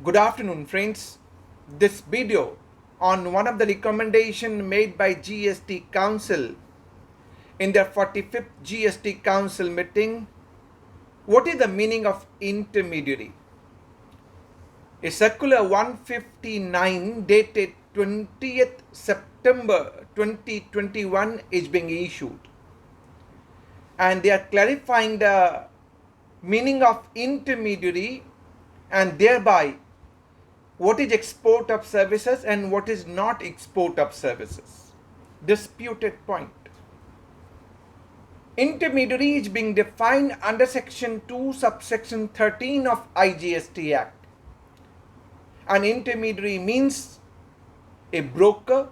Good afternoon, friends. This video on one of the recommendation made by GST Council in their 45th GST Council meeting. What is the meaning of intermediary? A circular 159 dated 20th September 2021 is being issued, and they are clarifying the meaning of intermediary and thereby what is export of services and what is not export of services. Disputed point. Intermediary is being defined under section 2 subsection 13 of IGST Act. An intermediary means a broker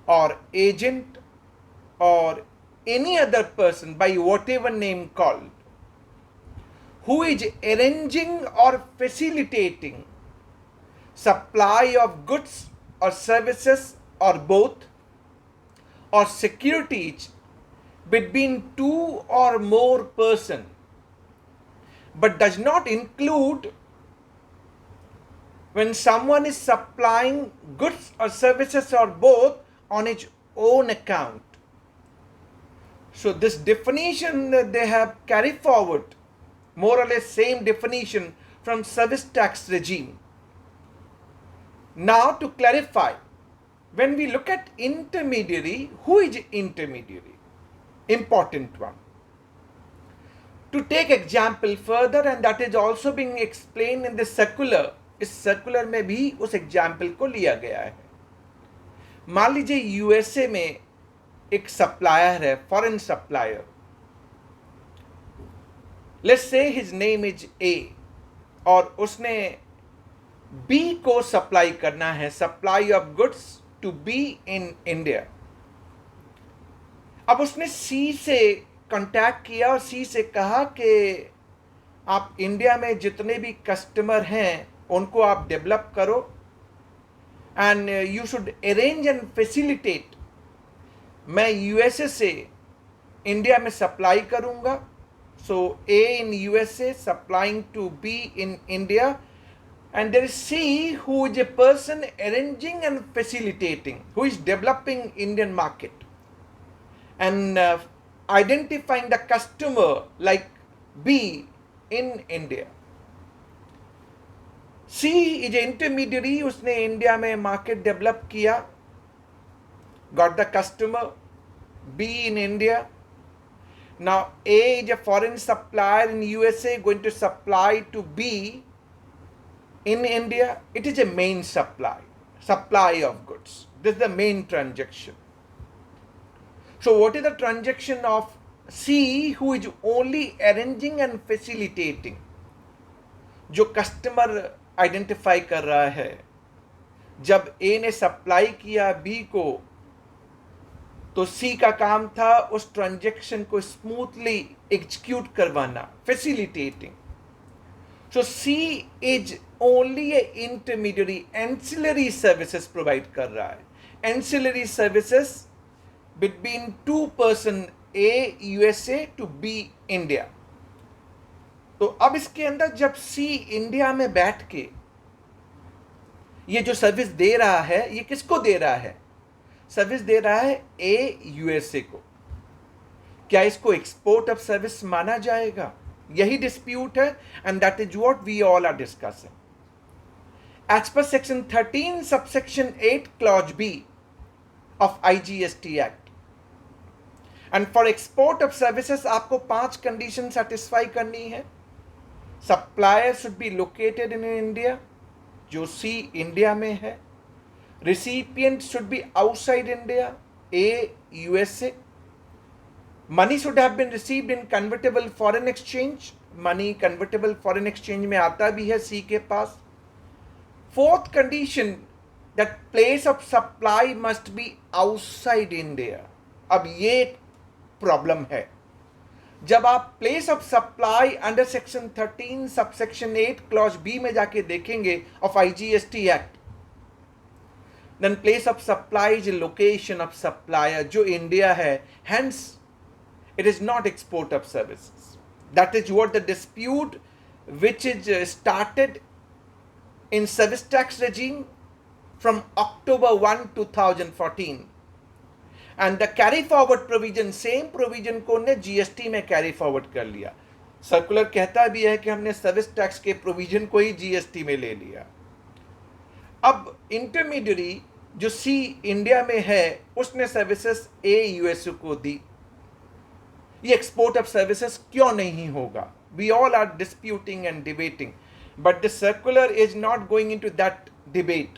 or agent or any other person by whatever name called who is arranging or facilitating supply of goods or services or both, or securities between two or more persons, but does not include when someone is supplying goods or services or both on its own account. So this definition that they have carried forward, more or less same definition from service tax regime. Now to clarify, when we look at intermediary, who is intermediary? Important one. To take example further, and that is also being explained in the circular, इस circular में भी उस example को लिया गया है. मान लीजिए यूएसए में एक सप्लायर है, foreign supplier. Let's say his name is A, और उसने बी को सप्लाई करना है, supply of goods to B in India. अब उसने सी से कांटेक्ट किया और सी से कहा कि आप इंडिया में जितने भी कस्टमर हैं उनको आप डेवलप करो and you should arrange and facilitate. मैं यूएसए से इंडिया में सप्लाई करूंगा. So A in USA supplying to B in India, and there is C who is a person arranging and facilitating, who is developing Indian market and identifying the customer like B in India. C is an intermediary, उसने India में market develop किया, got the customer B in India. Now A is a foreign supplier in USA going to supply to B in India. It is a main supply of goods. This is the main transaction. So what is the transaction of C who is only arranging and facilitating? जो customer identify कर रहा है. जब A ने supply किया B को, तो C का काम था उस ट्रांजैक्शन को स्मूथली एग्जीक्यूट करवाना, facilitating. So C is only a intermediary, ancillary services provide कर रहा है. Ancillary services between two person A USA to B India. तो अब इसके अंदर जब C इंडिया में बैठ के ये जो सर्विस दे रहा है, ये किसको दे रहा है? सर्विस दे रहा है A USA को. क्या इसको एक्सपोर्ट ऑफ सर्विस माना जाएगा? यही डिस्प्यूट है, and that is what we all are discussing. As per section 13 subsection 8 clause B of IGST act, and for export of services आपको 5 कंडीशन सेटिस्फाई करनी है. Supplier should be located in India, जो C India में है. Recipient should be outside India, A USA. Money should have been received in convertible foreign exchange. Money convertible foreign exchange में आता भी है सी के पास. Fourth condition, that place of supply must be outside India. अब ये problem है. जब आप place of supply under section 13 subsection 8 clause B में जाके देखेंगे of IGST Act, then place of supply is location of supplier जो इंडिया है, hence it is not export of services. That is what the dispute which is started in service tax regime from October 1, 2014. And the carry forward provision, same provision को ने GST में carry forward कर लिया. Circular कहता भी है कि हमने सर्विस टैक्स के प्रोविजन को ही GST में ले लिया. अब इंटरमीडियरी जो सी इंडिया में है उसने सर्विसेज ए यूएसए को दी. ये एक्सपोर्ट ऑफ सर्विसेज क्यों नहीं होगा? We all are disputing and debating, but the circular is not going into that debate.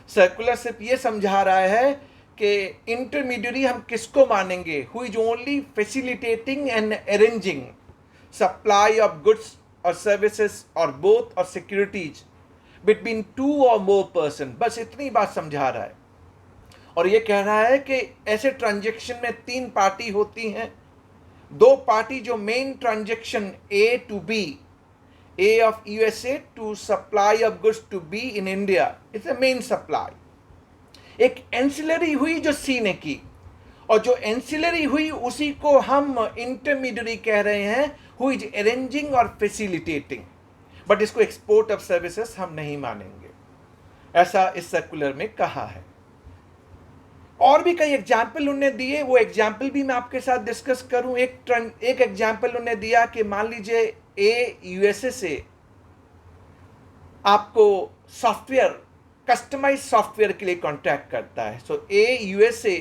Circular सिर्फ ये समझा रहा है कि इंटरमीडियरी हम किसको मानेंगे? Who is only facilitating and arranging supply of goods और सर्विसेज और बोथ और सिक्योरिटीज बिटवीन टू और मोर पर्सन. बस इतनी बात समझा रहा है. और ये कह रहा है कि ऐसे ट्रांजेक्शन में 3 पार्टी होती हैं. 2 पार्टी जो main transaction A to B, A of USA to supply of goods to B in India, it's a main supply. एक एंसिलरी हुई जो सी ने की, और जो एंसिलरी हुई उसी को हम इंटरमीडियरी कह रहे हैं, हु इज अरेंजिंग और फैसिलिटेटिंग. बट इसको एक्सपोर्ट ऑफ सर्विसेज हम नहीं मानेंगे, ऐसा इस सर्कुलर में कहा है. और भी कई एग्जाम्पल उन्होंने दिए, वो एग्जाम्पल भी मैं आपके साथ डिस्कस करूं. एक एग्जाम्पल उन्होंने दिया कि मान लीजिए ए यूएसए से आपको सॉफ्टवेयर, कस्टमाइज सॉफ्टवेयर के लिए कॉन्ट्रैक्ट करता है. So A USA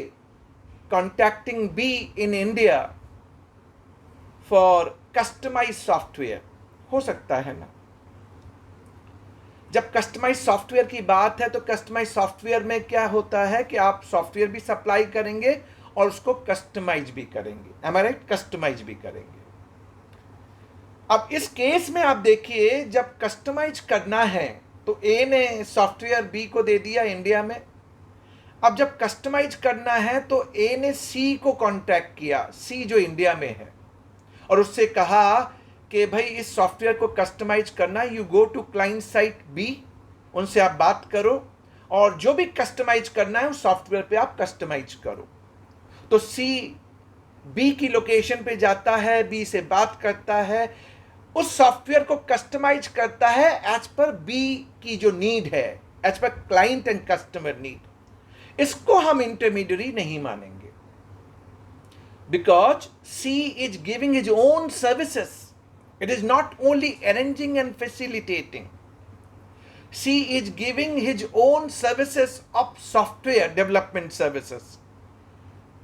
contacting B in India for customise software, हो सकता है ना? जब कस्टमाइज सॉफ्टवेयर की बात है तो कस्टमाइज सॉफ्टवेयर में क्या होता है कि आप सॉफ्टवेयर भी सप्लाई करेंगे और उसको कस्टमाइज भी करेंगे. M I right? कस्टमाइज भी करेंगे. अब इस केस में आप देखिए, जब कस्टमाइज करना है तो ए ने सॉफ्टवेयर बी को दे दिया इंडिया में. अब जब कस्टमाइज करना है तो ए ने सी को कॉन्टैक्ट किया, सी जो इंडिया में है, और उससे कहा कि भाई इस सॉफ्टवेयर को कस्टमाइज करना, you go to client site B, उनसे आप बात करो और जो भी कस्टमाइज करना है उस सॉफ्टवेयर पे आप कस्टमाइज करो. तो सी बी की लोकेशन पे जाता है, बी से बात करता है, उस सॉफ्टवेयर को कस्टमाइज करता है एज पर बी की जो नीड है, as per client and customer need. इसको हम इंटरमीडियरी नहीं मानेंगे, because C is giving his own services. It is not only arranging and facilitating. C is giving his own services of software development services.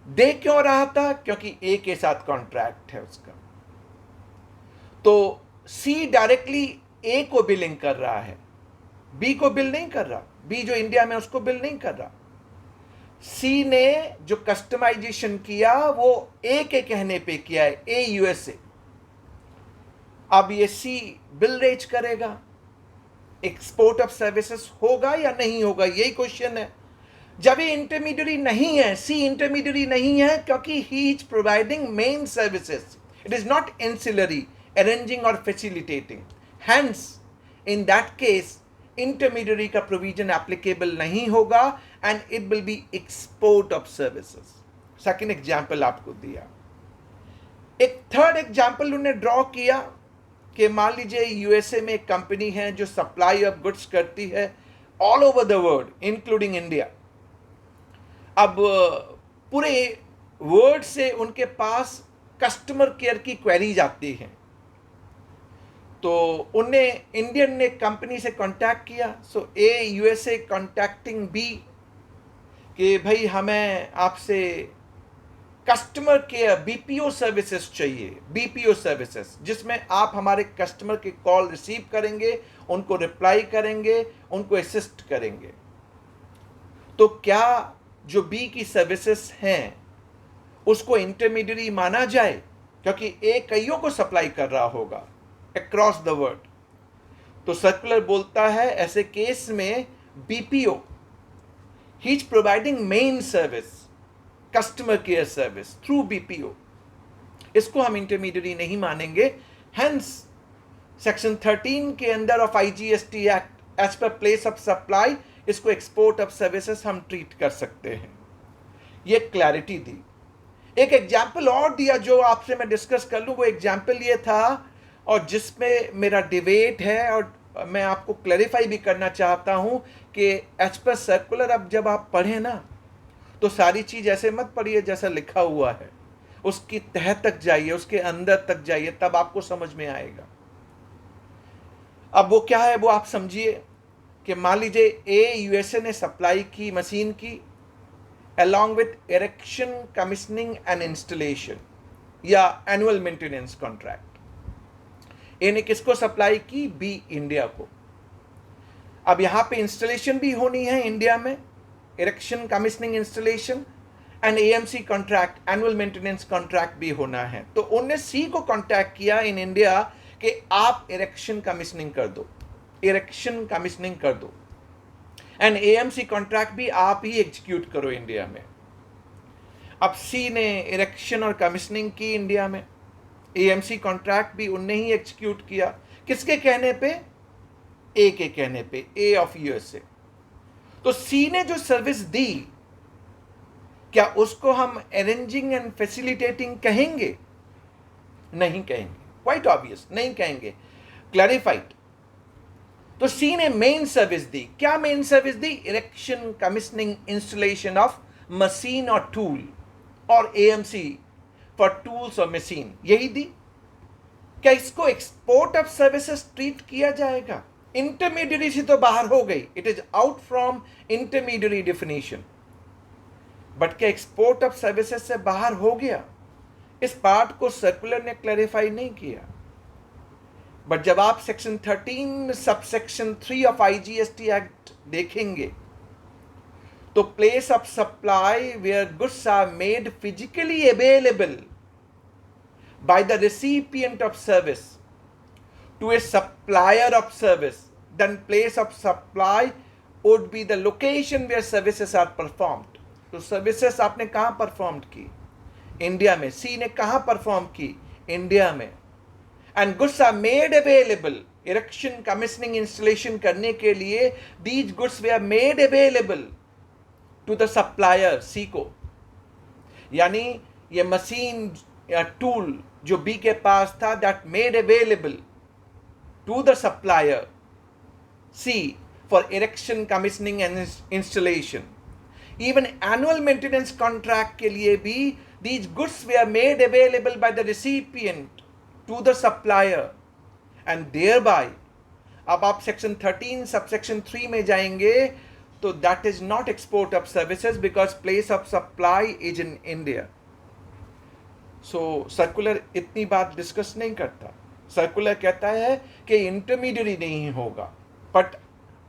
दे क्यों रहा था? क्योंकि A के साथ कॉन्ट्रैक्ट है उसका. तो C डायरेक्टली A को बिलिंग कर रहा है, B को बिल नहीं कर रहा. B जो इंडिया में उसको बिल नहीं कर रहा. C ने जो कस्टमाइजेशन किया वो A के कहने पे किया है, A यूएसए. अब ये सी बिल रेज करेगा, एक्सपोर्ट ऑफ सर्विसेज होगा या नहीं होगा, यही क्वेश्चन है. जब ये इंटरमीडियरी नहीं है, सी इंटरमीडियरी नहीं है, क्योंकि he is providing main services. It is not ancillary, arranging और facilitating. Hence in that case intermediary का प्रोविजन एप्लीकेबल नहीं होगा and it will be export of services. Second example आपको दिया. एक थर्ड एग्जाम्पल उन्होंने ड्रॉ किया कि मान लीजिए यूएसए में एक कंपनी है जो सप्लाई ऑफ गुड्स करती है all over the world including India. अब पूरे वर्ल्ड से उनके पास कस्टमर केयर की क्वेरीज आती हैं. तो उनने इंडियन ने कंपनी से कांटेक्ट किया. सो ए यूएसए कांटेक्टिंग बी कि भाई हमें आपसे कस्टमर केयर बीपीओ सर्विसेज चाहिए. बीपीओ सर्विसेज जिसमें आप हमारे कस्टमर के कॉल रिसीव करेंगे, उनको रिप्लाई करेंगे, उनको असिस्ट करेंगे. तो क्या जो बी की सर्विसेज हैं उसको इंटरमीडियरी माना जाए? क्योंकि ए कईयों को सप्लाई कर रहा होगा अक्रॉस द वर्ल्ड. तो सर्कुलर बोलता है ऐसे केस में BPO, he is providing main service, customer care service through BPO. इसको हम इंटरमीडियरी नहीं मानेंगे. हेंस सेक्शन 13 के अंदर of IGST act as per place of supply इसको एक्सपोर्ट ऑफ सर्विसेज हम ट्रीट कर सकते हैं. ये क्लैरिटी दी. एक एग्जाम्पल और दिया जो आपसे मैं डिस्कस कर लूं. वो एग्जाम्पल ये था और जिसमें मेरा डिबेट है और मैं आपको क्लैरिफाई भी करना चाहता हूं कि एज पर सर्कुलर अब जब आप पढ़ें ना, तो सारी चीज ऐसे मत पढ़िए जैसा लिखा हुआ है, उसकी तह तक जाइए, उसके अंदर तक जाइए, तब आपको समझ में आएगा। अब वो क्या है वो आप समझिए कि मान लीजिए ए यूएसए ने सप्लाई की मशीन की along with erection, commissioning and installation या एनुअल मेंटेनेंस कॉन्ट्रैक्ट। ए ने किसको सप्लाई की? बी इंडिया को। अब यहां पे इंस्टॉलेशन भी होनी है इंडिया में, erection, commissioning, installation and AMC contract, annual maintenance contract भी होना है। तो उन्होंने सी को कॉन्टैक्ट किया इन इंडिया कि आप इरेक्शन कमिश्निंग कर दो, इरेक्शन कमिश्निंग कर दो, एंड एएमसी कॉन्ट्रैक्ट भी आप ही एग्जीक्यूट करो इंडिया में। अब सी ने इरेक्शन और कमिश्निंग की इंडिया में, एएमसी कॉन्ट्रैक्ट भी उनने ही एग्जीक्यूट किया। किसके कहने पे? ए के कहने पे, ए ऑफ यूएसए। तो सी ने जो सर्विस दी, क्या उसको हम अरेंजिंग एंड फैसिलिटेटिंग कहेंगे? नहीं कहेंगे, क्वाइट ऑब्वियस, नहीं कहेंगे, क्लैरिफाइड। तो सी ने मेन सर्विस दी। क्या main service the? Erection, commissioning, installation of machine और टूल, और एएमसी फॉर टूल्स और मशीन, यही दी। क्या इसको एक्सपोर्ट ऑफ सर्विसेज ट्रीट किया जाएगा? इंटरमीडियरी से तो बाहर हो गई, it is out from intermediary definition, but क्या एक्सपोर्ट ऑफ सर्विसेज से बाहर हो गया? इस पार्ट को सर्कुलर ने क्लैरिफाई नहीं किया। बट जब आप section 13 subsection 3 of IGST act देखेंगे, तो place of supply where goods are made physically available by the recipient of service to a supplier of service, then place of supply would be the location where services are performed. तो services आपने कहां perform की? India में। सी ने कहां perform की? India में। And goods are made available, erection, commissioning, installation करने के लिए these goods they are made available to the supplier, C को। यानी ये मशीन या टूल जो बी के पास था, that made available to the supplier C for erection, commissioning and installation. Even annual maintenance contract के लिए भी these goods they are made available by the recipient to the supplier and thereby. अब आप section 13 subsection 3 में जाएंगे, तो that is not export of services because place of supply is in India. So circular इतनी बात discuss नहीं करता। Circular कहता है कि इंटरमीडियरी नहीं होगा, बट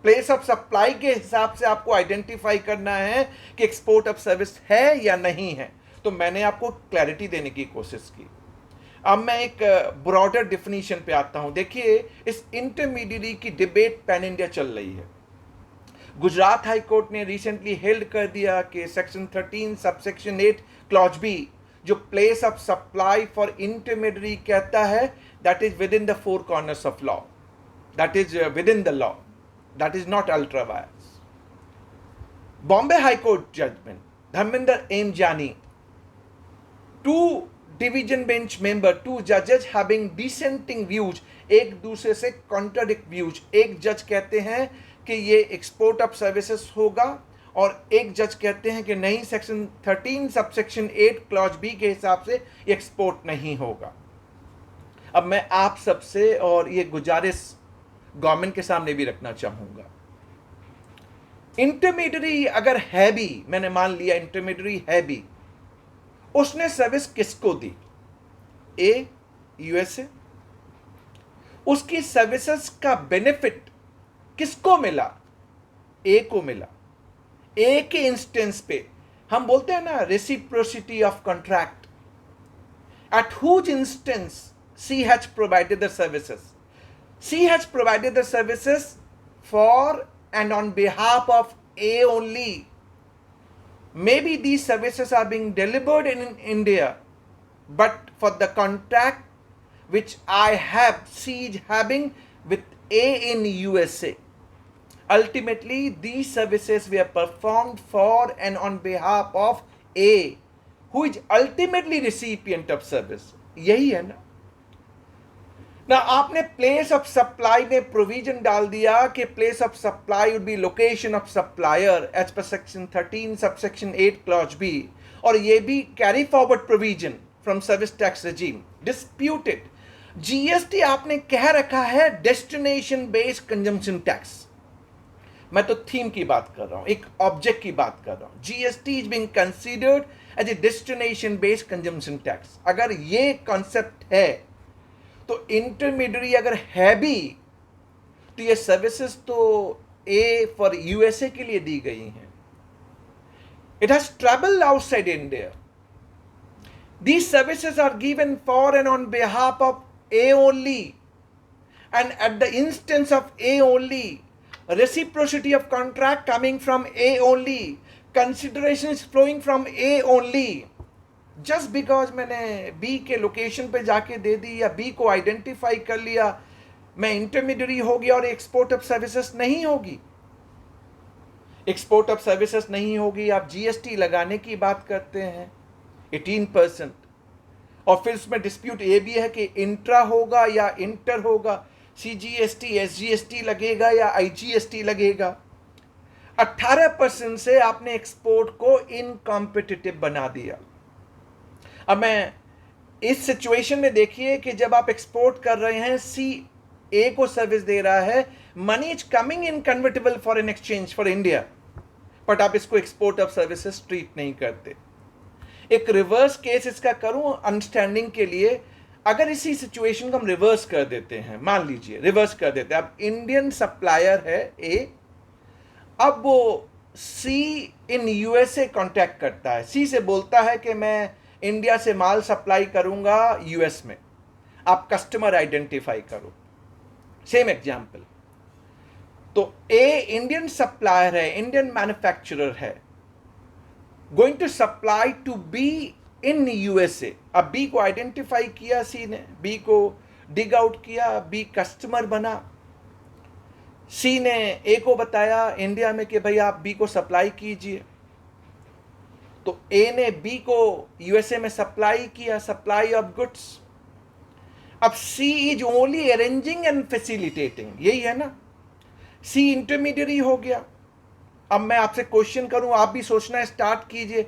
प्लेस ऑफ सप्लाई के हिसाब से आपको आइडेंटिफाई करना है कि एक्सपोर्ट ऑफ सर्विस है या नहीं है। तो मैंने आपको क्लैरिटी देने की कोशिश की। अब मैं एक ब्रॉडर डेफिनेशन पे आता हूं। देखिए, इस इंटरमीडियरी की डिबेट पैन इंडिया चल रही है। गुजरात हाई कोर्ट ने रिसेंटली हेल्ड कर दिया कि सेक्शन 13 सबसेक्शन 8 क्लॉज बी, जो place of supply for intermediary कहता है, that is within the four corners of law, that is within the law, that is not ultra vires. Bombay high court judgement, Dharmendra M Jani, two division bench member, two जजेस having dissenting views, एक दूसरे से contradict views. एक जज कहते हैं कि ये एक्सपोर्ट ऑफ सर्विसेज होगा, और एक जज कहते हैं कि नहीं, सेक्शन 13 सबसेक्शन 8 क्लॉज बी के हिसाब से एक्सपोर्ट नहीं होगा। अब मैं आप सबसे और ये गुजारिश गवर्नमेंट के सामने भी रखना चाहूंगा, इंटरमीडियरी अगर है भी, मैंने मान लिया इंटरमीडियरी है भी, उसने सर्विस किसको दी? A USA. उसकी सर्विसेज का बेनिफिट किसको मिला? ए को मिला। ए के इंस्टेंस पे हम बोलते हैं ना reciprocity of contract, at whose instance C has provided the services. C has provided the services for and on behalf of A only. Maybe these services are being delivered in India, but for the contract which I have, C is having with A in USA. Ultimately, these services were performed for and on behalf of A, who is ultimately recipient of service. यही है ना? ना आपने place of supply में provision डाल दिया कि place of supply would be location of supplier as per section 13 subsection 8 clause B, और ये भी carry forward provision from service tax regime disputed. GST आपने कह रखा है डेस्टिनेशन बेस्ड कंजम्पशन टैक्स। मैं तो थीम की बात कर रहा हूं, एक ऑब्जेक्ट की बात कर रहा हूं। GST is being considered as a destination based consumption tax. अगर ये कॉन्सेप्ट है तो इंटरमीडियरी अगर है भी तो ये सर्विसेज तो ए फॉर यूएसए के लिए दी गई हैं। It has travelled outside India. These services are given for and on behalf of A only, and at the instance of A only, reciprocity of contract coming from A only, consideration is flowing from A only. Just because मैंने B के location पे जाके दे दी या B को identify कर लिया, मैं intermediary हो गया और एक्सपोर्ट ऑफ सर्विसेज नहीं होगी। एक्सपोर्ट ऑफ सर्विसेज नहीं होगी, आप जीएसटी लगाने की बात करते हैं 18%, और फिर उसमें डिस्प्यूट ये भी है कि इंट्रा होगा या इंटर होगा, सीजीएसटी एसजीएसटी लगेगा या आईजीएसटी लगेगा। 18% से आपने एक्सपोर्ट को इनकॉम्पिटिटिव बना दिया। अब मैं इस सिचुएशन में देखिए कि जब आप एक्सपोर्ट कर रहे हैं, सी ए को सर्विस दे रहा है, money is coming in convertible foreign exchange for India, but आप इसको एक्सपोर्ट ऑफ सर्विसेज ट्रीट नहीं करते। एक रिवर्स केस इसका करूं अंडरस्टैंडिंग के लिए, अगर इसी सिचुएशन को हम रिवर्स कर देते हैं, मान लीजिए रिवर्स कर देते हैं, अब इंडियन सप्लायर है ए, अब वो सी इन यूएसए कांटेक्ट करता है, सी से बोलता है कि मैं इंडिया से माल सप्लाई करूंगा यूएस में, आप कस्टमर आइडेंटिफाई करो। सेम एग्जांपल, तो ए इंडियन सप्लायर है, इंडियन मैन्युफैक्चरर है, going to supply to B in USA. अब बी को आइडेंटिफाई किया सी ने, बी को डिग आउट किया, बी कस्टमर बना, सी ने ए को बताया इंडिया में कि भाई आप बी को सप्लाई कीजिए, तो ए ने बी को यूएसए में सप्लाई किया, सप्लाई ऑफ गुड्स। अब C is only arranging and facilitating, यही है ना, सी इंटरमीडियरी हो गया। अब मैं आपसे क्वेश्चन करूं, आप भी सोचना स्टार्ट कीजिए,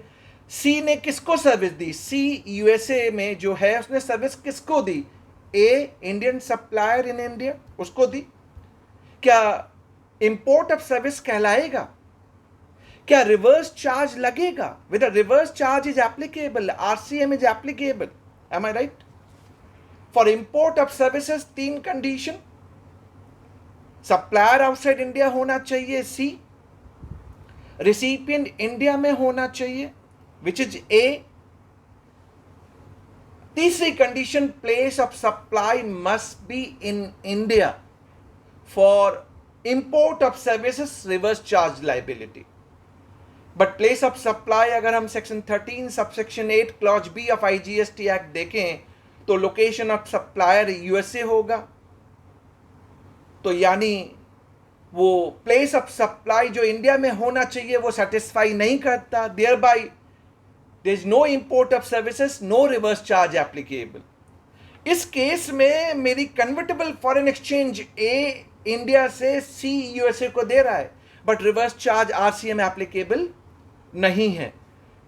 सी ने किसको सर्विस दी? सी यूएसए में जो है उसने सर्विस किसको दी? A Indian supplier in India, उसको दी। क्या इंपोर्ट ऑफ सर्विस कहलाएगा? क्या रिवर्स चार्ज लगेगा? With reverse charge is applicable, RCM is applicable, am I right? For import of services 3 condition, supplier outside India होना चाहिए सी, रिसिपिएंट इंडिया में होना चाहिए विच इज ए, तीसरी condition place of supply must be in India for import of services reverse charge liability. But place of supply अगर हम section 13 subsection 8 clause B of IGST act देखें तो लोकेशन ऑफ सप्लायर यूएसए होगा, तो यानी वो place of supply जो India में होना चाहिए वो सेटिस्फाई नहीं करता, thereby there is no import of services, no reverse charge applicable. इस केस में मेरी convertible foreign exchange A India से सी यूएसए को दे रहा है, but reverse charge RCM applicable नहीं है।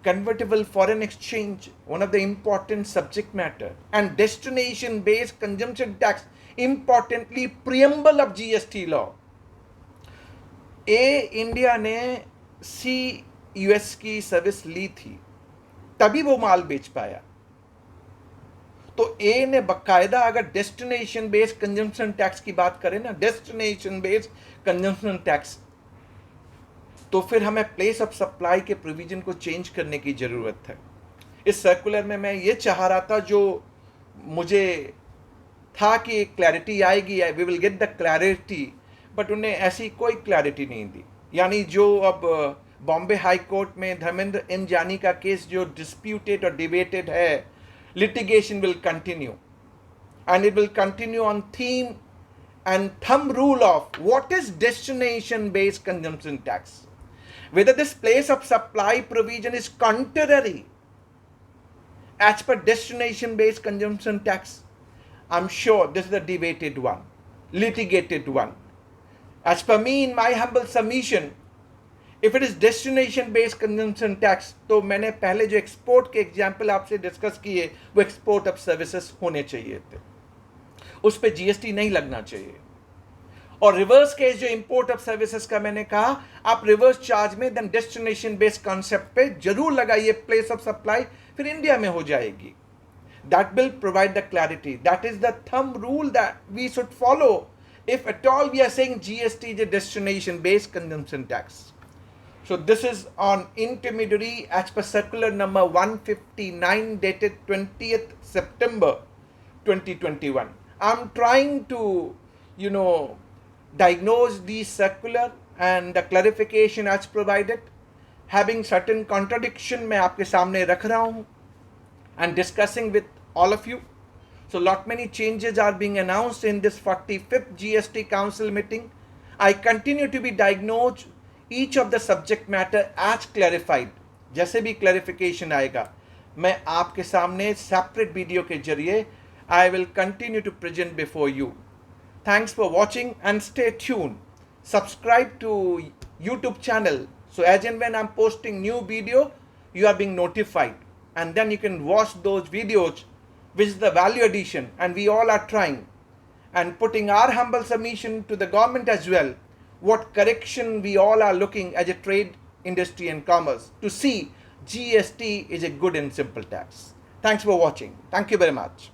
Convertible foreign exchange one of the important subject matter, and destination based consumption tax importantly preamble of GST law. A India ने सी US की service ली थी, तभी वो माल बेच पाया। तो ए ने बकायदा अगर डेस्टिनेशन बेस्ड कंजम्पशन टैक्स की बात करें ना, डेस्टिनेशन बेस्ड कंजम्पशन टैक्स, तो फिर हमें प्लेस ऑफ सप्लाई के प्रोविजन को चेंज करने की जरूरत है। इस सर्कुलर में मैं ये चाह रहा था, जो मुझे था कि क्लैरिटी आएगी, we will get the clarity, but उन्हें ऐसी कोई क्लैरिटी नहीं दी। यानी जो अब बॉम्बे हाई कोर्ट में धर्मेंद्र एन जानी का केस जो डिस्प्यूटेड और डिबेटेड है, litigation will continue, and it will continue on theme and thumb rule of what is destination based consumption tax, whether this place of supply provision is contrary as per destination based consumption tax, I'm sure this is a debated one, litigated one. As per me, in my humble submission, if it is destination based consumption tax, तो मैंने पहले जो export के example आपसे discuss किए वो export of services होने चाहिए थे, उस पर जीएसटी नहीं लगना चाहिए. और रिवर्स केस जो इंपोर्ट ऑफ सर्विसेज का मैंने कहा, आप रिवर्स चार्ज में देन डेस्टिनेशन बेस्ड कॉन्सेप्ट पे जरूर लगाइए प्लेस ऑफ सप्लाई, फिर इंडिया में हो जाएगी. That will provide the clarity. That is the thumb rule that we should follow if at all we are saying GST is a destination based consumption tax. So this is on intermediary as per circular number 159 dated 20th September 2021. I'm trying to, diagnose the circular and the clarification as provided. Having certain contradiction मैं आपके सामने रख रहा हूँ and discussing with all of you. So lot many changes are being announced in this 45th GST Council meeting. I continue to be diagnosed each of the subject matter as clarified. जैसे भी clarification आएगा, मैं आपके सामने separate video के जरिए I will continue to present before you. Thanks for watching and stay tuned. Subscribe to YouTube channel, so as and when I'm posting new video, you are being notified. And then you can watch those videos, which is the value addition, and we all are trying and putting our humble submission to the government as well, what correction we all are looking as a trade, industry and commerce to see GST is a good and simple tax. Thanks for watching. Thank you very much.